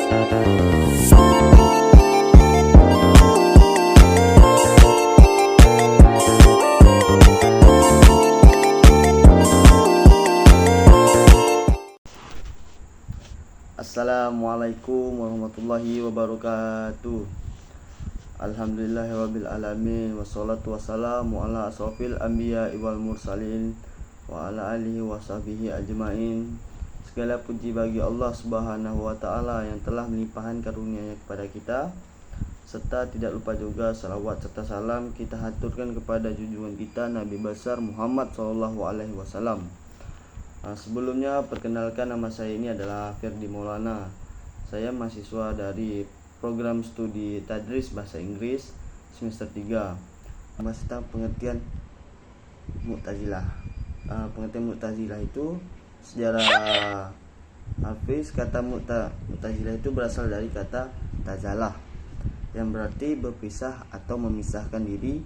Assalamualaikum warahmatullahi wabarakatuh. Alhamdulillahirabbil alamin, wassalatu wassalamu ala asrofil anbiya wal mursalin wa ala alihi washabihi ajmain. Segala puji bagi Allah Subhanahu wa taala yang telah melimpahkan karunia-Nya kepada kita, serta tidak lupa juga salawat serta salam kita haturkan kepada junjungan kita Nabi besar Muhammad sallallahu alaihi wasallam. Sebelumnya perkenalkan, nama saya ini adalah Firdi Maulana. Saya mahasiswa dari program studi Tadris Bahasa Inggris semester 3. Membahas tentang pengertian Mu'tazilah. Pengertian Mu'tazilah itu sejarah Hafiz, kata Mu'tazilah itu berasal dari kata tazalah, yang berarti berpisah atau memisahkan diri,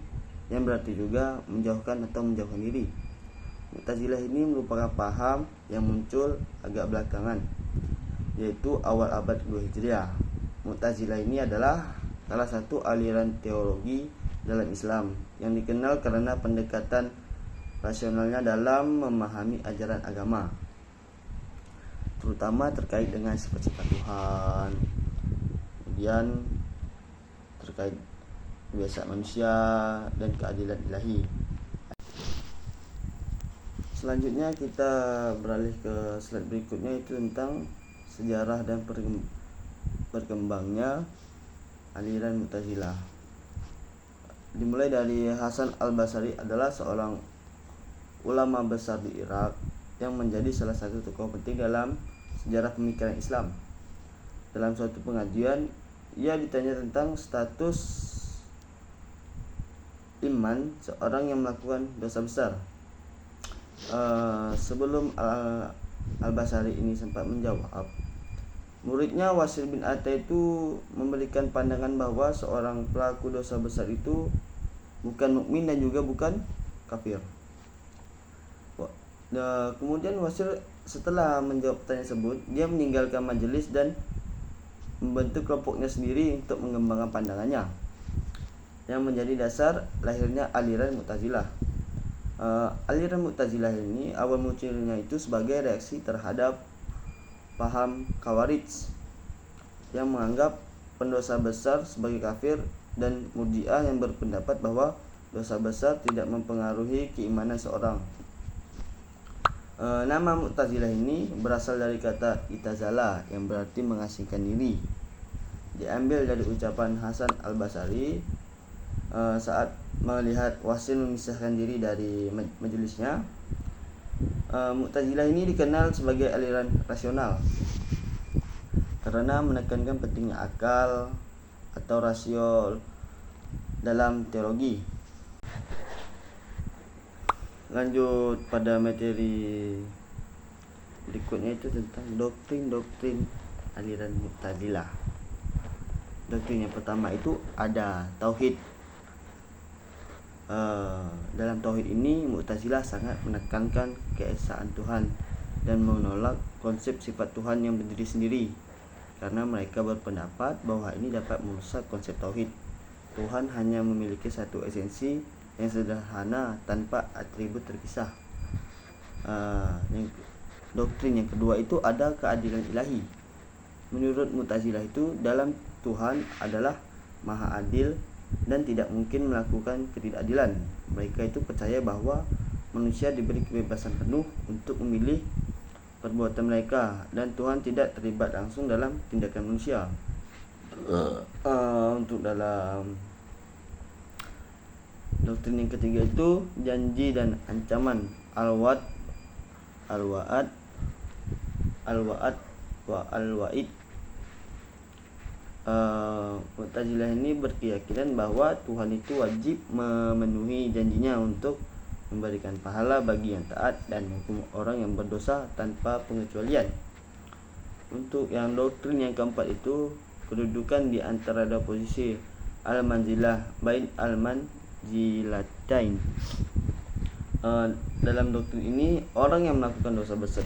yang berarti juga menjauhkan atau menjauhkan diri. Mu'tazilah ini merupakan paham yang muncul agak belakangan, yaitu awal abad kedua Hijriah. Mu'tazilah ini adalah salah satu aliran teologi dalam Islam yang dikenal karena pendekatan rasionalnya dalam memahami ajaran agama, terutama terkait dengan sifat-sifat Tuhan, kemudian terkait kebiasaan manusia dan keadilan ilahi. Selanjutnya kita beralih ke slide berikutnya, itu tentang sejarah dan berkembangnya aliran Mu'tazilah. Dimulai dari Hasan al-Basri, adalah seorang ulama besar di Irak yang menjadi salah satu tokoh penting dalam sejarah pemikiran Islam. Dalam suatu pengajian, ia ditanya tentang status iman seorang yang melakukan dosa besar. Sebelum Al-Basri ini sempat menjawab, muridnya Wasil bin Atta itu memberikan pandangan bahwa seorang pelaku dosa besar itu bukan mukmin dan juga bukan kafir. Kemudian Wasil setelah menjawab pertanyaan tersebut, dia meninggalkan majelis dan membentuk kelompoknya sendiri untuk mengembangkan pandangannya, yang menjadi dasar lahirnya aliran Mu'tazilah. Aliran Mu'tazilah ini awal munculnya itu sebagai reaksi terhadap paham Khawarij yang menganggap pendosa besar sebagai kafir, dan Murji'ah yang berpendapat bahwa dosa besar tidak mempengaruhi keimanan seorang. Nama Mu'tazilah ini berasal dari kata itazala, yang berarti mengasingkan diri. Diambil dari ucapan Hasan al-Basri saat melihat Wasil memisahkan diri dari majelisnya. Mu'tazilah ini dikenal sebagai aliran rasional karena menekankan pentingnya akal atau rasio dalam teologi. Lanjut pada materi berikutnya, itu tentang doktrin-doktrin aliran Mu'tazilah. Doktrin yang pertama itu ada tauhid. Dalam tauhid ini Mu'tazilah sangat menekankan keesaan Tuhan dan menolak konsep sifat Tuhan yang berdiri sendiri, karena mereka berpendapat bahwa ini dapat merusak konsep tauhid. Tuhan hanya memiliki satu esensi yang sederhana tanpa atribut terpisah. Doktrin yang kedua itu ada keadilan ilahi. Menurut Mu'tazilah itu dalam Tuhan adalah maha adil dan tidak mungkin melakukan ketidakadilan. Mereka itu percaya bahwa manusia diberi kebebasan penuh untuk memilih perbuatan mereka, dan Tuhan tidak terlibat langsung dalam tindakan manusia. Untuk dalam doktrin yang ketiga itu janji dan ancaman, al-wa'd wa al-wa'id. Mu'tazilah ini berkeyakinan bahwa Tuhan itu wajib memenuhi janjinya untuk memberikan pahala bagi yang taat dan menghukum orang yang berdosa tanpa pengecualian. Untuk yang doktrin yang keempat itu kedudukan di antara dua posisi, al-manzilah bain al-manzilatain. Dalam doktrin ini orang yang melakukan dosa besar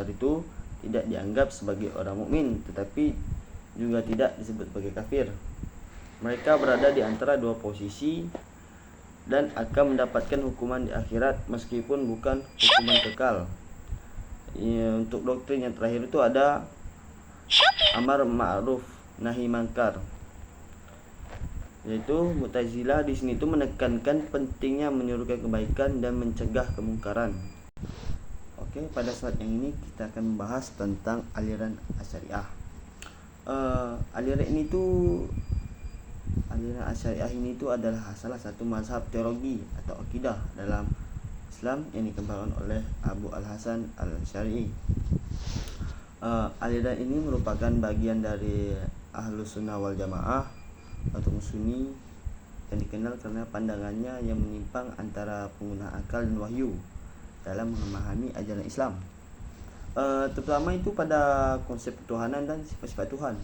itu tidak dianggap sebagai orang mukmin, tetapi juga tidak disebut sebagai kafir. Mereka berada di antara dua posisi dan akan mendapatkan hukuman di akhirat meskipun bukan hukuman kekal. Untuk doktrin yang terakhir itu ada amar ma'ruf nahi mungkar, yaitu Mu'tazilah di sini itu menekankan pentingnya menyerukan kebaikan dan mencegah kemungkaran. Oke, pada saat yang ini kita akan membahas tentang aliran Asy'ariyah. Aliran Asy'ariyah ini adalah salah satu mazhab teologi atau akidah dalam Islam yang dikembangkan oleh Abu Al-Hasan Al-Asy'ari. Aliran ini merupakan bagian dari Ahlus Sunnah wal Jamaah atau Sunni yang dikenal karena pandangannya yang menyimpang antara penggunaan akal dan wahyu dalam memahami ajaran Islam, terutama itu pada konsep ketuhanan dan sifat-sifat Tuhan.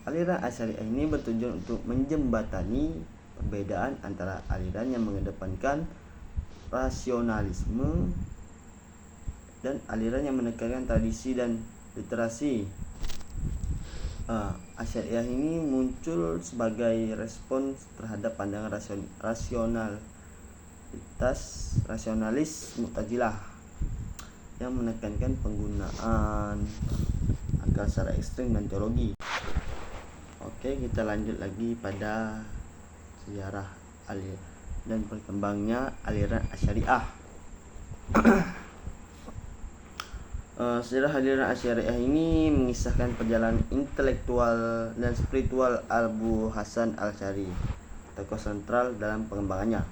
Aliran Asy'ariyah ini bertujuan untuk menjembatani perbedaan antara aliran yang mengedepankan rasionalisme dan aliran yang menekankan tradisi dan literasi. Asy'ariyah ini muncul sebagai respons terhadap pandangan rasionalis Mu'tazilah yang menekankan penggunaan akal secara ekstrem dan teologi. Oke, kita lanjut lagi pada sejarah dan berkembangnya aliran Asy'ariyah. Sejarah aliran Asy'ariyah ini mengisahkan perjalanan intelektual dan spiritual Abu Hasan Al-Asy'ari, tokoh sentral dalam pengembangannya.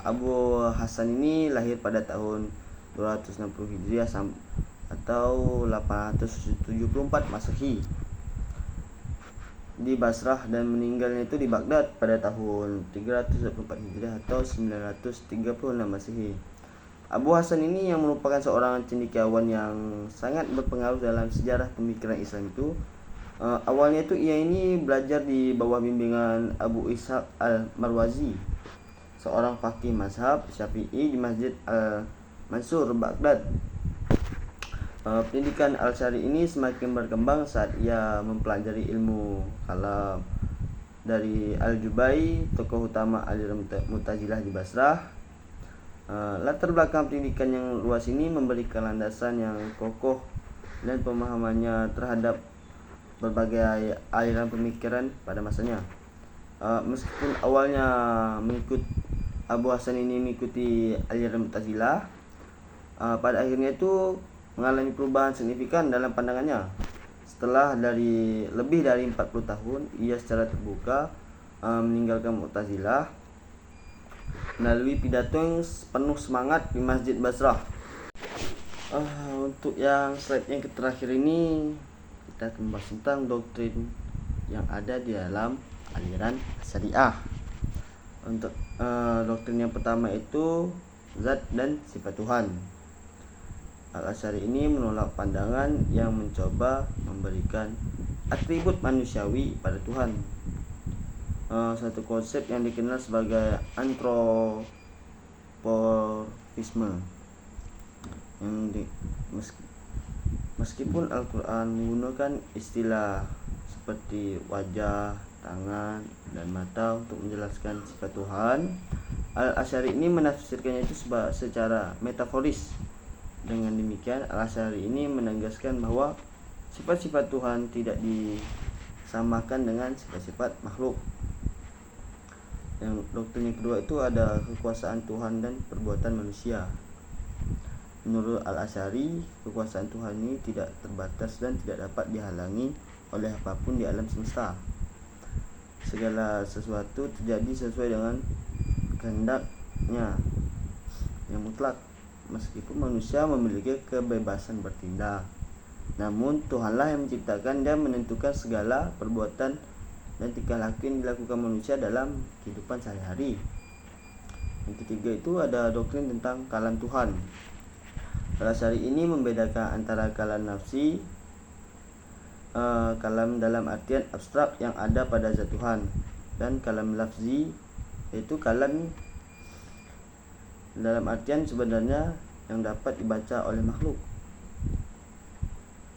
Abu Hasan ini lahir pada tahun 260 Hijriah atau 874 Masehi di Basrah dan meninggalnya itu di Baghdad pada tahun 324 Hijriah atau 936 Masehi. Abu Hasan ini yang merupakan seorang cendekiawan yang sangat berpengaruh dalam sejarah pemikiran Islam itu. Awalnya itu ia ini belajar di bawah bimbingan Abu Ishaq Al-Marwazi, seorang faqih mazhab Syafi'i di Masjid Al-Mansur, Baghdad. Pendidikan Al-Asy'ari ini semakin berkembang saat ia mempelajari ilmu kalam dari Al-Jubai, tokoh utama aliran Mu'tazilah di Basrah. Latar belakang pendidikan yang luas ini memberikan landasan yang kokoh dan pemahamannya terhadap berbagai aliran pemikiran pada masanya. Meskipun awalnya Abu Hasan ini mengikuti aliran Mu'tazilah, pada akhirnya itu mengalami perubahan signifikan dalam pandangannya. Setelah lebih dari 40 tahun, ia secara terbuka meninggalkan Mu'tazilah melalui pidato yang penuh semangat di Masjid Basrah. Untuk yang slide yang terakhir ini, kita akan membahas tentang doktrin yang ada di dalam aliran Asy'ariyah. Untuk doktrin yang pertama itu zat dan sifat Tuhan. Al-Asy'ari ini menolak pandangan yang mencoba memberikan atribut manusiawi pada Tuhan. Satu konsep yang dikenal sebagai antropomorfisme. Meskipun Al-Quran menggunakan istilah seperti wajah, tangan, dan mata untuk menjelaskan sifat Tuhan, Al-Asy'ari ini menafsirkannya itu secara metaforis. Dengan demikian, Al-Asy'ari ini menegaskan bahwa sifat-sifat Tuhan tidak disamakan dengan sifat-sifat makhluk. Yang doktrin yang kedua itu ada kekuasaan Tuhan dan perbuatan manusia. Menurut Al-Asy'ari, kekuasaan Tuhan ini tidak terbatas dan tidak dapat dihalangi oleh apapun di alam semesta. Segala sesuatu terjadi sesuai dengan kehendaknya yang mutlak, meskipun manusia memiliki kebebasan bertindak. Namun Tuhanlah yang menciptakan dan menentukan segala perbuatan dan tingkah laku yang dilakukan manusia dalam kehidupan sehari-hari. Yang ketiga itu ada doktrin tentang kalam Tuhan. Al-Asy'ari ini membedakan antara kalam nafsi, kalam dalam artian abstrak yang ada pada zat Tuhan, dan kalam lafzi, yaitu kalam dalam artian sebenarnya yang dapat dibaca oleh makhluk.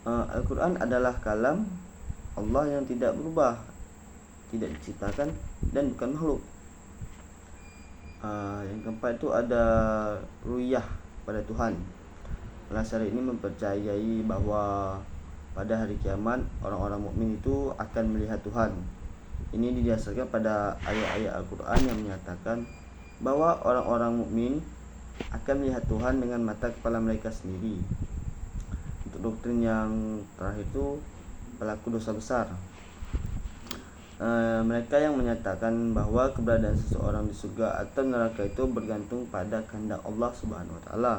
Al-Quran adalah kalam Allah yang tidak berubah, tidak diciptakan dan bukan makhluk. Yang keempat itu ada ru'yah pada Tuhan. Penasihat ini mempercayai bahwa pada hari kiamat orang-orang mukmin itu akan melihat Tuhan. Ini didasarkan pada ayat-ayat Al-Quran yang menyatakan bahwa orang-orang mukmin akan melihat Tuhan dengan mata kepala mereka sendiri. Untuk doktrin yang terakhir itu pelaku dosa besar. Mereka yang menyatakan bahwa keberadaan seseorang di surga atau neraka itu bergantung pada kehendak Allah Subhanahu wa taala.